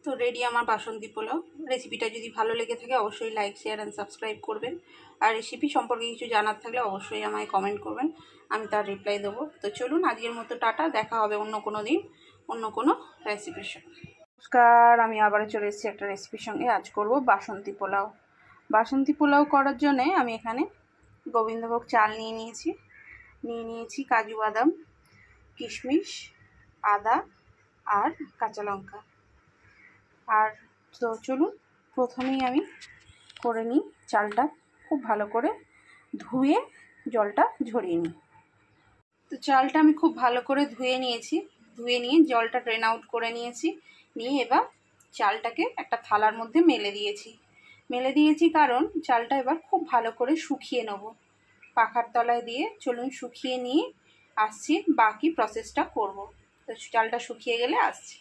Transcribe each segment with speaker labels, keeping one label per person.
Speaker 1: তো রেডি আমার বাসন্তী পোলাও। রেসিপিটা যদি ভালো লেগে থাকে অবশ্যই লাইক, শেয়ার অ্যান্ড সাবস্ক্রাইব করবেন। আর রেসিপি সম্পর্কে কিছু জানার থাকলে অবশ্যই আমায় কমেন্ট করবেন, আমি তার রিপ্লাই দেবো। তো চলুন আজকের মতো টাটা, দেখা হবে অন্য কোনো দিন অন্য কোনো রেসিপির সঙ্গে। নমস্কার, আমি আবারও চলে এসেছি একটা রেসিপির সঙ্গে। আজ করব বাসন্তী পোলাও। বাসন্তী পোলাও করার জন্যে আমি এখানে গোবিন্দভোগ চাল নিয়ে নিয়েছি কাজু বাদাম, কিশমিশ, আদা আর কাঁচা লঙ্কা। আর তো চলুন প্রথমেই আমি করে নিই চালটা খুব ভালো করে ধুয়ে জলটা ঝরিয়ে নিই। তো চালটা আমি খুব ভালো করে ধুয়ে নিয়ে জলটা ড্রেন আউট করে নিয়ে এবার চালটাকে একটা থালার মধ্যে মেলে দিয়েছি কারণ চালটা এবার খুব ভালো করে শুকিয়ে নেব পাখার তলায় দিয়ে। চলুন শুকিয়ে নিয়ে আসছি, বাকি প্রসেসটা করব। তো চালটা শুকিয়ে গেলে আসছি।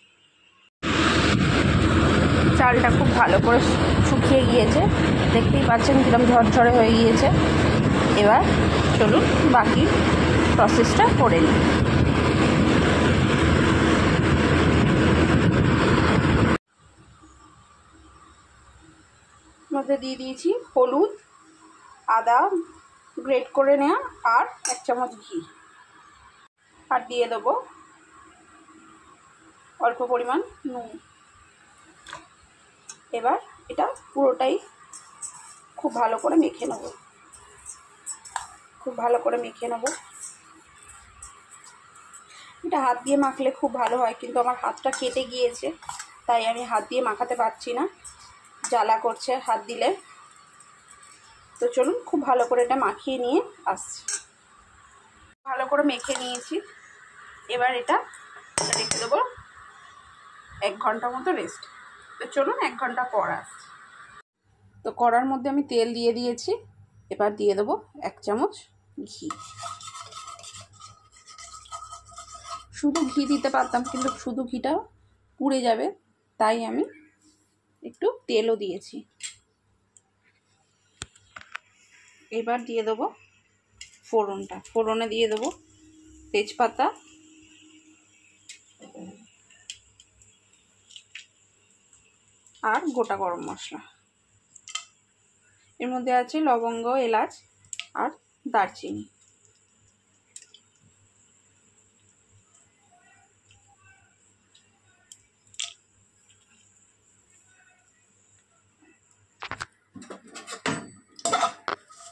Speaker 1: চালটা খুব ভালো করে শুকিয়ে গিয়েছে, দেখতেই পাচ্ছেন কিরকম ঝরঝরে হয়ে গিয়েছে। এবার চলুন বাকি প্রসেসটা করে নিই। মধ্যে দিয়ে দিয়েছি হলুদ, আদা গ্রেট করে নেওয়া আর 1 চামচ ঘি, আর দিয়ে দেবো অল্প পরিমাণ নুন। এবার এটা পুরোটাই খুব ভালো করে মেখে নেব। এটা হাত দিয়ে মাখলে খুব ভালো হয়, কিন্তু আমার হাতটা কেটে গিয়েছে তাই আমি হাত দিয়ে মাখাতে পারছি না, জ্বালা করছে হাত দিলে। তো চলুন খুব ভালো করে এটা মাখিয়ে নিয়ে আসছি। ভালো করে মেখে নিয়েছি, এবার এটা রেখে দেবো 1 ঘন্টা মতো রেস্ট। তো চলুন 1 ঘন্টা পর আসছি। তো কড়ার মধ্যে আমি তেল দিয়ে দিয়েছি, এবার দিয়ে দেবো 1 চামচ ঘি। শুধু ঘি দিতে পারতাম, কিন্তু শুধু ঘিটা পুড়ে যাবে, তাই আমি একটু তেলও দিয়েছি। এবার দিয়ে দেবো ফোড়নে দিয়ে দেবো তেজপাতা, আর গোটা গরম মশলা। এর মধ্যে আছে লবঙ্গ, এলাচ আর দারচিনি।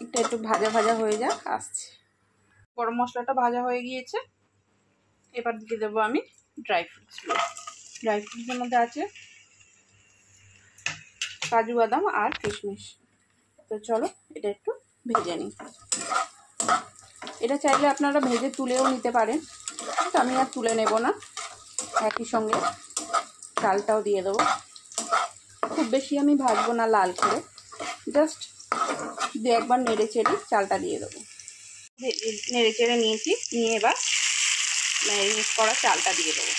Speaker 1: এটা একটু ভাজা হয়ে যাক, আসছে। গরম মশলাটা ভাজা হয়ে গিয়েছে, এবার দিয়ে দেবো আমি ড্রাই ফ্রুটসের মধ্যে আছে কাজু বাদাম আর কিশমিশ। তো চলো এটা একটু ভেজে নিই। এটা চাইলে আপনারা ভেজে তুলেও নিতে পারেন, কিন্তু আমি আর তুলে নেব না। একই সঙ্গে চালটাও দিয়ে দেবো। খুব বেশি আমি ভাজবো না লাল করে, জাস্ট 2 একবার নেড়ে চেড়ে চালটা দিয়ে দেবো। নেড়ে চেড়ে নিয়ে এবার ম্যারিনেট করা চালটা দিয়ে দেবো।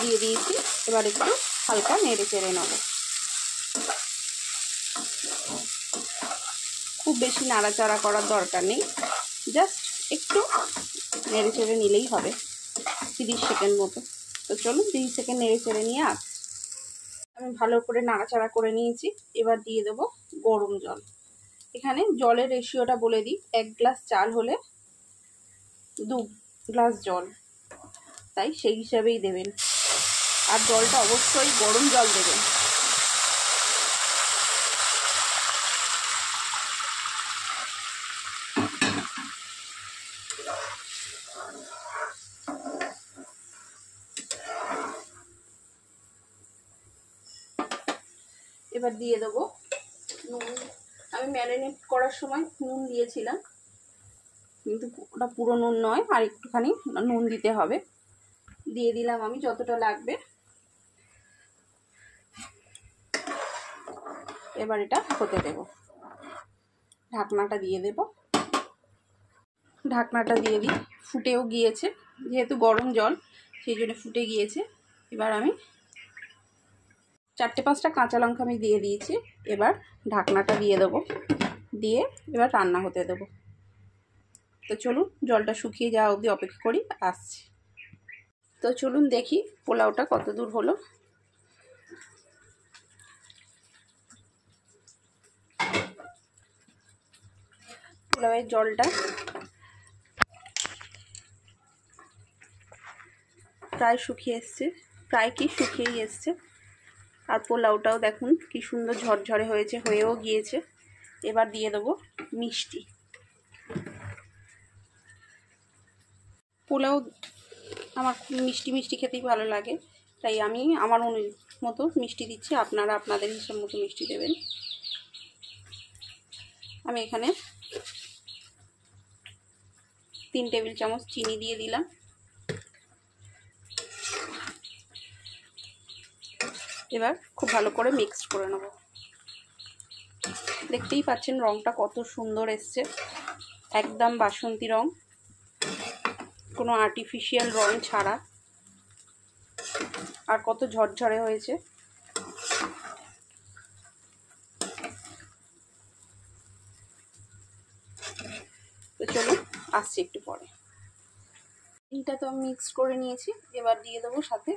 Speaker 1: দিয়ে দিয়েছি, এবার একটু হালকা নেড়ে চেড়ে নেব। খুব বেশি নাড়াচাড়া করার দরকার নেই, জাস্ট একটু নেড়ে চেড়ে নিলেই হবে, 30 সেকেন্ড মতো। তো চলুন 30 সেকেন্ড নেড়ে চেড়ে নিয়ে আমি ভালো করে নাড়াচাড়া করে নিয়েছি। এবার দিয়ে দেবো গরম জল। এখানে জলের রেশিওটা বলে দিই, 1 গ্লাস চাল হলে 2 গ্লাস জল, তাই সেই হিসাবেই দেবেন। আর জলটা অবশ্যই গরম জল দেবেন। এবার দিয়ে দেবো নুন। আমি ম্যারিনেট করার সময় নুন দিয়েছিলাম, কিন্তু ওটা পুরো নুন নয়, আর একটুখানি নুন দিতে হবে। দিয়ে দিলাম আমি যতটা লাগবে। এবার এটা হতে দেব। ঢাকনাটা দিয়ে দিই। ফুটেও গিয়েছে, যেহেতু গরম জল সেই জন্য ফুটে গিয়েছে। এবার আমি 4-5টা কাঁচা লঙ্কা আমি দিয়ে দিয়েছি। এবার ঢাকনাটা দিয়ে দেবো, দিয়ে এবার রান্না হতে দেবো। তো চলুন জলটা শুকিয়ে যাওয়া অবধি অপেক্ষা করি, আসছি। তো চলুন দেখি পোলাওটা কত দূর হলো। পোলাওয়ের জলটা প্রায় শুকিয়ে এসছে, প্রায় কি শুকিয়েই এসছে। আর পোলাওটাও দেখুন কি সুন্দর ঝরঝরে হয়েছে, হয়েও গিয়েছে। এবার দিয়ে দেবো মিষ্টি। পোলাও আমার খুব মিষ্টি মিষ্টি খেতেই ভালো লাগে, তাই আমি আমার মতো মিষ্টি দিচ্ছি, আপনারা আপনাদের হিসাব মতো মিষ্টি দেবেন। আমি এখানে 3 টেবিল চামচ চিনি দিয়ে দিলাম। এবার খুব ভালো করে মিক্স করে নেব। দেখতেই পাচ্ছেন রঙটা কত সুন্দর এসছে, একদম বাসন্তী রং, কোনো আর্টিফিশিয়াল রং ছাড়া। আর কত ঝরঝরে হয়েছে। তো চলুন আসছি একটু পরে। এইটা তো আমি মিক্স করে নিয়েছি, এবার দিয়ে দেবো সাথে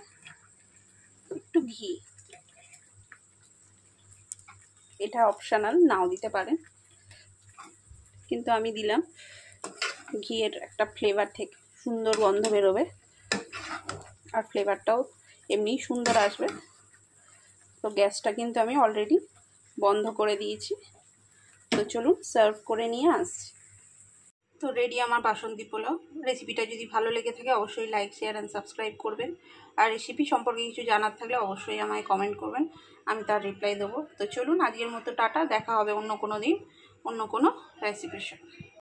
Speaker 1: একটু ঘি। এটা অপশনাল, নাও দিতে পারেন, কিন্তু আমি দিলাম। ঘিয়ের একটা ফ্লেভার থেকে সুন্দর গন্ধ বেরোবে, আর ফ্লেভারটাও এমনি সুন্দর আসবে। তো গ্যাসটা কিন্তু আমি অলরেডি বন্ধ করে দিয়েছি। তো চলুন সার্ভ করে নিয়ে আসছি। তো রেডি আমার বাসন্তী পোলাও। রেসিপিটা যদি ভালো লেগে থাকে অবশ্যই লাইক, শেয়ার অ্যান্ড সাবস্ক্রাইব করবেন। আর রেসিপি সম্পর্কে কিছু জানার থাকলে অবশ্যই আমায় কমেন্ট করবেন, আমি তার রিপ্লাই দেবো। তো চলুন আজকের মতো টাটা, দেখা হবে অন্য কোনো দিন অন্য কোনো রেসিপির সাথে।